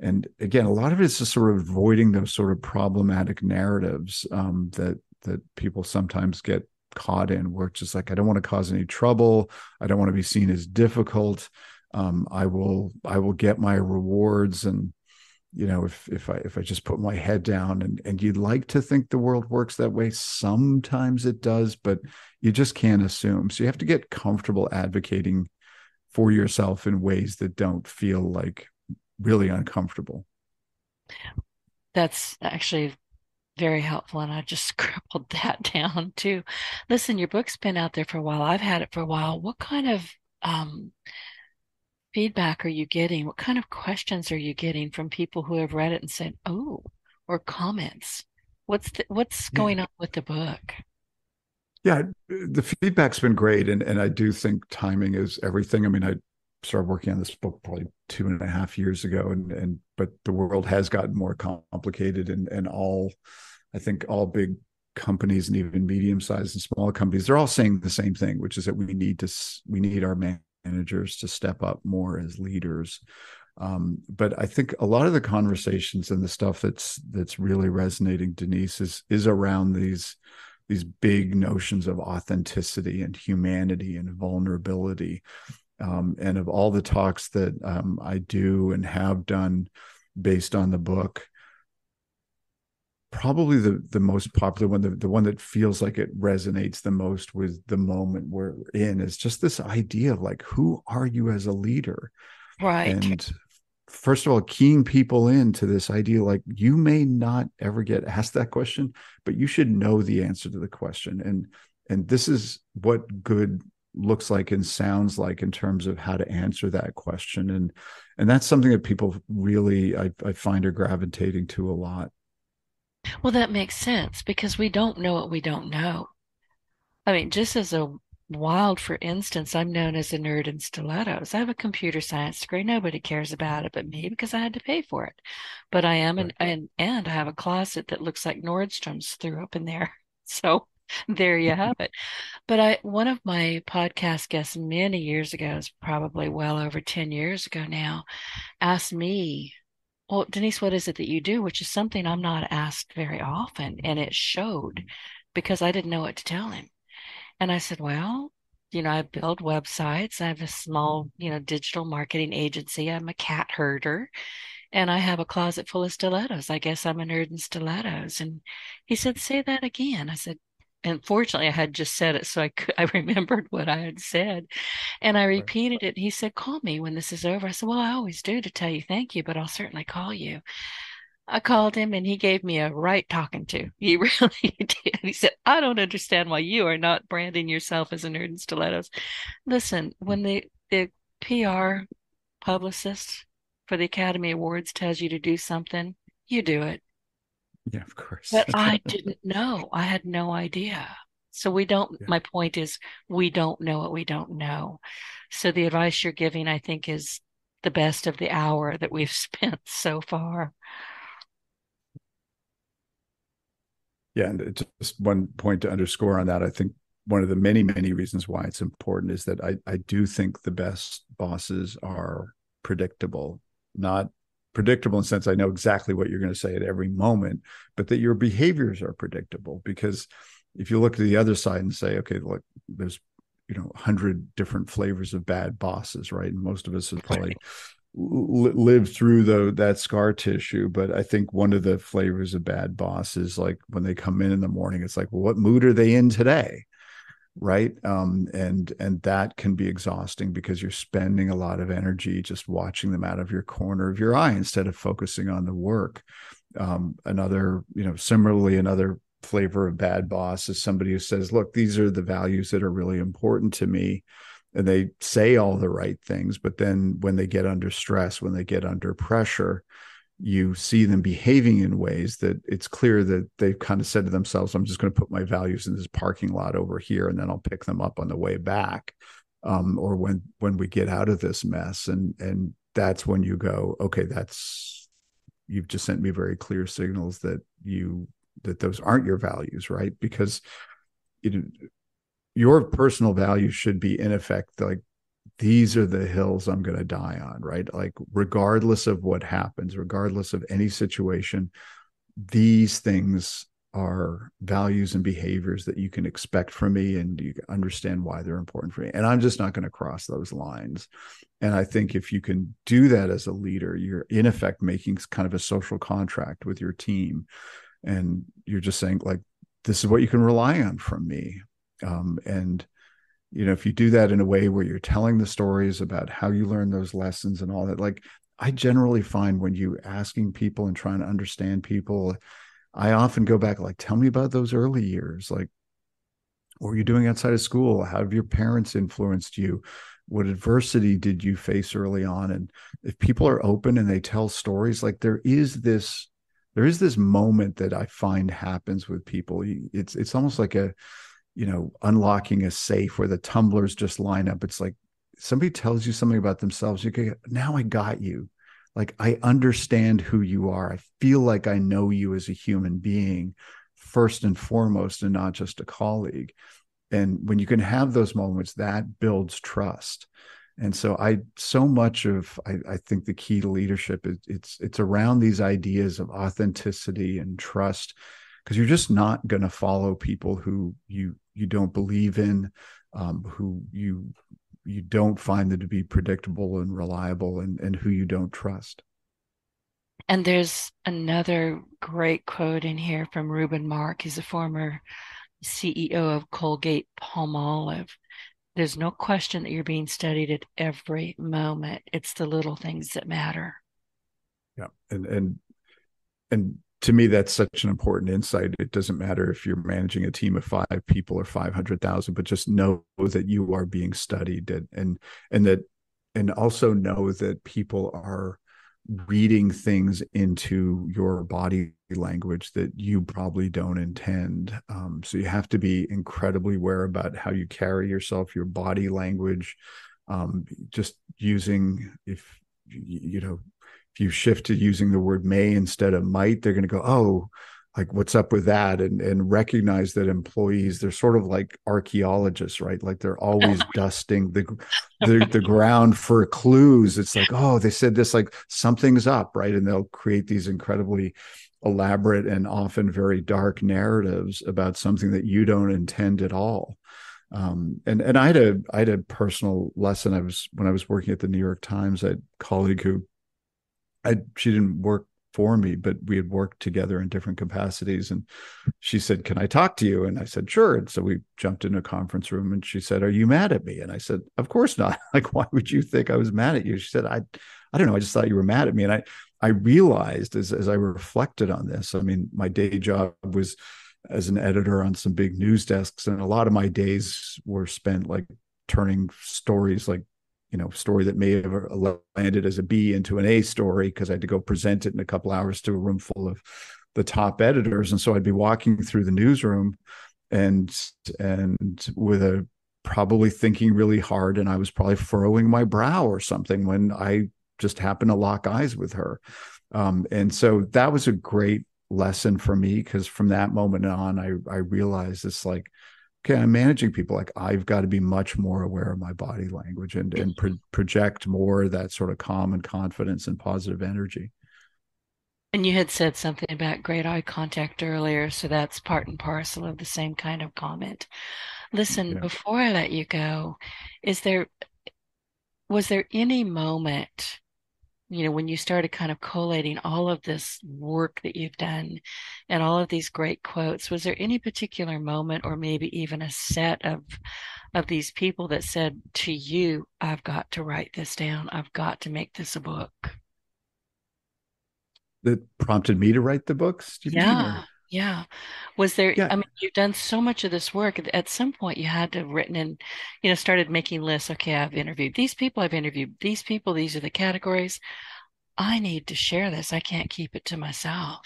And again, a lot of it is just sort of avoiding those sort of problematic narratives that people sometimes get caught in, where it's just like, I don't want to cause any trouble. I don't want to be seen as difficult. I will get my rewards. And, if I just put my head down, and you'd like to think the world works that way. Sometimes it does, but you just can't assume. So you have to get comfortable advocating for yourself in ways that don't feel like really uncomfortable. That's actually very helpful. And I just scribbled that down too. Listen, your book's been out there for a while. I've had it for a while. What kind of feedback are you getting? What kind of questions are you getting from people who have read it and said, "Oh," or comments? What's Yeah. going on with the book? Yeah, the feedback's been great, and I do think timing is everything. I mean, I started working on this book probably 2.5 years ago, and but the world has gotten more complicated, and I think all big companies, and even medium-sized and small companies, they're all saying the same thing, which is that we need our managers to step up more as leaders. But I think a lot of the conversations and the stuff that's really resonating, Denise, is around these big notions of authenticity and humanity and vulnerability. And of all the talks that I do and have done based on the book, probably the most popular one, the one that feels like it resonates the most with the moment we're in, is just this idea of like, who are you as a leader? Right. And first of all, keying people into this idea, like, you may not ever get asked that question, but you should know the answer to the question. And this is what good looks like and sounds like in terms of how to answer that question. And that's something that people really, I find, are gravitating to a lot. Well, that makes sense because we don't know what we don't know. I mean, just as a wild, for instance, I'm known as a nerd in stilettos. I have a computer science degree. Nobody cares about it but me because I had to pay for it. But I am Right. and I have a closet that looks like Nordstrom's threw up in there. So There you have it. But one of my podcast guests many years ago, is probably well over 10 years ago now, asked me, well, Denise, what is it that you do? Which is something I'm not asked very often. And it showed because I didn't know what to tell him. And I said, well, I build websites. I have a small, digital marketing agency. I'm a cat herder and I have a closet full of stilettos. I guess I'm a nerd in stilettos. And he said, say that again. I said, and fortunately, I had just said it, so I remembered what I had said. And I Right. repeated it. He said, call me when this is over. I said, well, I always do to tell you thank you, but I'll certainly call you. I called him and he gave me a right talking to. He really did. He said, I don't understand why you are not branding yourself as a nerd in stilettos. Listen, when the PR publicist for the Academy Awards tells you to do something, you do it. Yeah, of course. But I didn't know. I had no idea. So we don't, Yeah. my point is, we don't know what we don't know. So the advice you're giving, I think, is the best of the hour that we've spent so far. Yeah, and just one point to underscore on that, I think one of the many, many reasons why it's important is that I do think the best bosses are predictable, not predictable in the sense I know exactly what you're going to say at every moment, but that your behaviors are predictable. Because if you look at the other side and say, okay, look, there's 100 different flavors of bad bosses, right? And most of us have probably lived through that scar tissue. But I think one of the flavors of bad boss is like when they come in the morning, it's like, well, what mood are they in today? Right. And that can be exhausting because you're spending a lot of energy just watching them out of your corner of your eye instead of focusing on the work. Similarly, another flavor of bad boss is somebody who says, look, these are the values that are really important to me. And they say all the right things, but then when they get under stress, when they get under pressure, you see them behaving in ways that it's clear that they've kind of said to themselves, I'm just going to put my values in this parking lot over here, and then I'll pick them up on the way back. Or when we get out of this mess. And that's when you go, okay, you've just sent me very clear signals that those aren't your values, right? Because your personal values should be in effect like, these are the hills I'm going to die on, right? Like, regardless of what happens, regardless of any situation, these things are values and behaviors that you can expect from me, and you understand why they're important for me. And I'm just not going to cross those lines. And I think if you can do that as a leader, you're in effect making kind of a social contract with your team. And you're just saying, like, this is what you can rely on from me. And if you do that in a way where you're telling the stories about how you learn those lessons and all that, like, I generally find when you asking people and trying to understand people, I often go back, like, tell me about those early years. Like, what were you doing outside of school? How have your parents influenced you? What adversity did you face early on? And if people are open and they tell stories, like, there is this moment that I find happens with people. It's almost like unlocking a safe where the tumblers just line up. It's like somebody tells you something about themselves. You go, now I got you. Like, I understand who you are. I feel like I know you as a human being first and foremost, and not just a colleague. And when you can have those moments, that builds trust. And so I think the key to leadership is it's around these ideas of authenticity and trust, because you're just not going to follow people who you don't believe in, who you don't find them to be predictable and reliable, and who you don't trust. And there's another great quote in here from Reuben Mark. He's a former CEO of Colgate Palmolive. There's no question that you're being studied at every moment. It's the little things that matter. Yeah. And to me, that's such an important insight. It doesn't matter if you're managing a team of 5 people or 500,000, but just know that you are being studied, and also know that people are reading things into your body language that you probably don't intend. So you have to be incredibly aware about how you carry yourself, your body language. Just using, if you shift to using the word may instead of might, they're going to go, oh, like what's up with that, and recognize that employees, they're sort of like archaeologists, right? Like they're always dusting the ground for clues. It's like, oh, they said this, like something's up, right? And they'll create these incredibly elaborate and often very dark narratives about something that you don't intend at all. And I had a personal lesson. When I was working at the New York Times, I had a colleague who she didn't work for me, but we had worked together in different capacities. And she said, "Can I talk to you?" And I said, "Sure." And so we jumped in a conference room, and she said, "Are you mad at me?" And I said, "Of course not. Like, why would you think I was mad at you?" She said, I don't know. I just thought you were mad at me." And I realized as I reflected on this, I mean, my day job was as an editor on some big news desks. And a lot of my days were spent like turning stories, like, story that may have landed as a B into an A story, because I had to go present it in a couple hours to a room full of the top editors. And so I'd be walking through the newsroom and with a probably thinking really hard, and I was probably furrowing my brow or something when I just happened to lock eyes with her. And so that was a great lesson for me, because from that moment on, I realized it's like, okay, I'm managing people. Like, I've got to be much more aware of my body language and project more that sort of calm and confidence and positive energy. And you had said something about great eye contact earlier, so that's part and parcel of the same kind of comment. Listen, Yeah. before I let you go, is there was there any moment, when you started kind of collating all of this work that you've done and all of these great quotes, was there any particular moment or maybe even a set of these people that said to you, I've got to write this down. I've got to make this a book? That prompted me to write the books, do you mean? Yeah. Or Yeah. Was there, yeah, I mean, you've done so much of this work. At some point, you had to have written in, started making lists. Okay, I've interviewed these people. I've interviewed these people. These are the categories. I need to share this. I can't keep it to myself.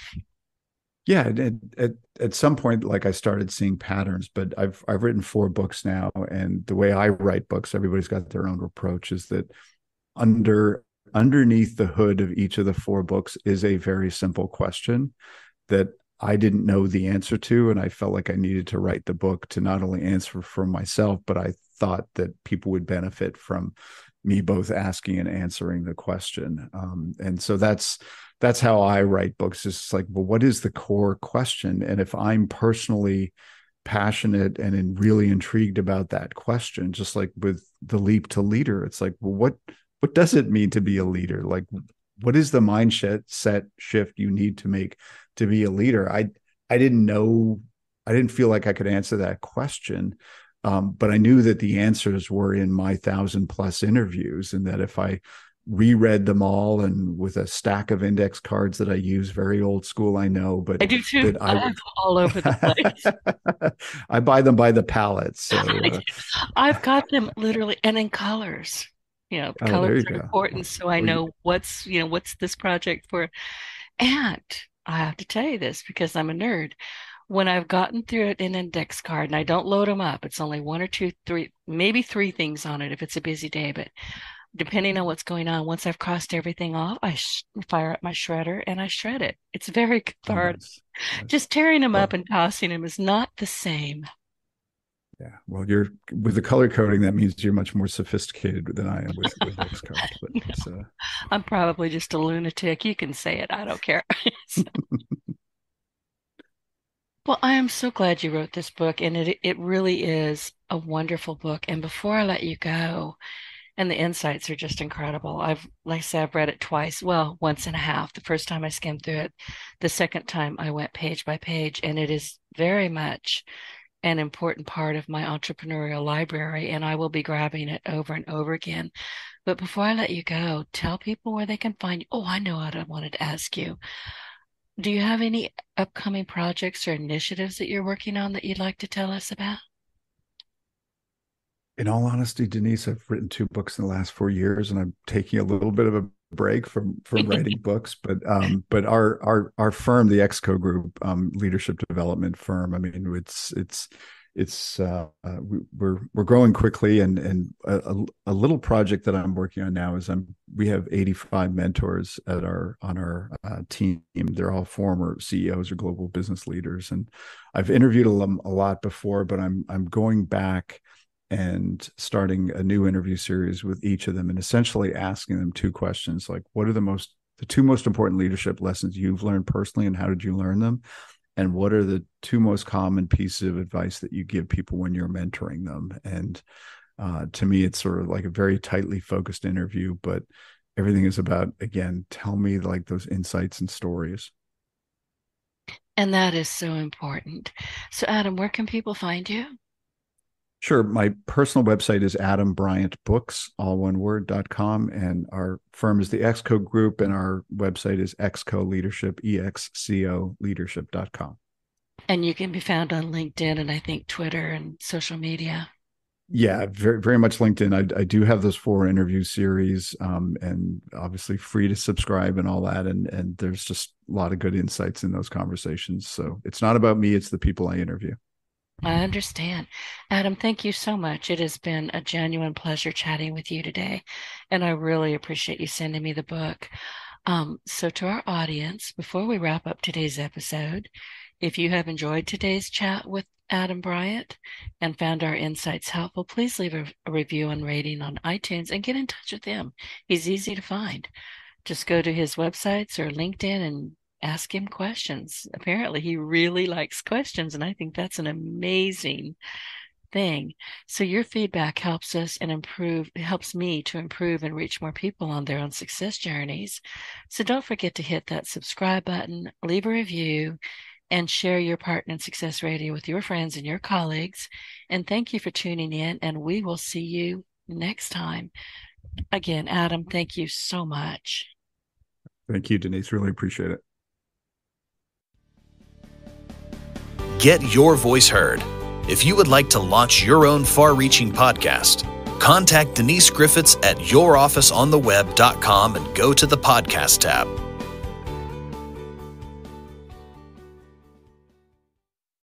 yeah. At some point, like, I started seeing patterns, but I've written 4 books now, and the way I write books, everybody's got their own approach. Is that underneath the hood of each of the 4 books is a very simple question that I didn't know the answer to. And I felt like I needed to write the book to not only answer for myself, but I thought that people would benefit from me both asking and answering the question. And so that's how I write books. It's like, well, what is the core question? And if I'm personally passionate and really intrigued about that question, just like with the leap to leader, it's like, well, what does it mean to be a leader? Like, what is the mindset shift you need to make to be a leader? I didn't know, I didn't feel like I could answer that question. But I knew that the answers were in my 1,000+ interviews, and that if I reread them all, and with a stack of index cards that I use, very old school, I know, but I do too. that I I have would, all over the place. I buy them by the pallet. So, I've got them literally and in colors. oh, Colors there you are go. important, so I Well, know what's this project for. And I have to tell you this because I'm a nerd. When I've gotten through it in an index card, and I don't load them up, it's only one or two, three, maybe three things on it if it's a busy day. But depending on what's going on, once I've crossed everything off, I fire up my shredder and I shred it. It's very oh, cathartic. nice. Nice. Just tearing them up Well, and tossing them is not the same. yeah. Well, you're with the color coding. That means you're much more sophisticated than I am with index cards. But so, I'm probably just a lunatic. You can say it. I don't care. Well, I am so glad you wrote this book, and it really is a wonderful book. And before I let you go, and the insights are just incredible. Like I said, I've read it twice, well, once and a half. The first time I skimmed through it, the second time I went page by page, and it is very much an important part of my entrepreneurial library, and I will be grabbing it over and over again. But before I let you go, tell people where they can find you. Oh, I know what I wanted to ask you. Do you have any upcoming projects or initiatives that you're working on that you'd like to tell us about? in all honesty, Denise, I've written 2 books in the last 4 years, and I'm taking a little bit of a break from writing books. But our firm, the ExCo Group, leadership development firm. I mean, we're growing quickly, and a little project that I'm working on now is we have 85 mentors on our team. They're all former CEOs or global business leaders, and I've interviewed them a lot before, but I'm going back and starting a new interview series with each of them, and essentially asking them two questions, like, what are the two most important leadership lessons you've learned personally, and how did you learn them? And what are the two most common pieces of advice that you give people when you're mentoring them? And to me, it's sort of like a very tightly focused interview, but everything is about, again, tell me like those insights and stories. And that is so important. So Adam, where can people find you? Sure. My personal website is adambryantbooks, all one word.com. And our firm is the ExCo Group, and our website is ExCo Leadership, EXCO leadership.com. And you can be found on LinkedIn and I think Twitter and social media. Yeah, very, very much LinkedIn. I do have those 4 interview series, and obviously free to subscribe and all that. And there's just a lot of good insights in those conversations. So it's not about me, it's the people I interview. I understand. Adam, thank you so much. It has been a genuine pleasure chatting with you today, and I really appreciate you sending me the book. So to our audience, before we wrap up today's episode, if you have enjoyed today's chat with Adam Bryant and found our insights helpful, please leave a review and rating on iTunes and get in touch with him. He's easy to find. Just go to his websites or LinkedIn and ask him questions. Apparently, he really likes questions, and I think that's an amazing thing. So your feedback helps us and helps me to improve and reach more people on their own success journeys. So don't forget to hit that subscribe button, leave a review, and share your Partner in Success Radio with your friends and your colleagues. And thank you for tuning in, and we will see you next time. Again, Adam, thank you so much. Thank you, Denise. Really appreciate it. Get your voice heard. If you would like to launch your own far-reaching podcast, contact Denise Griffitts at yourofficeontheweb.com and go to the podcast tab.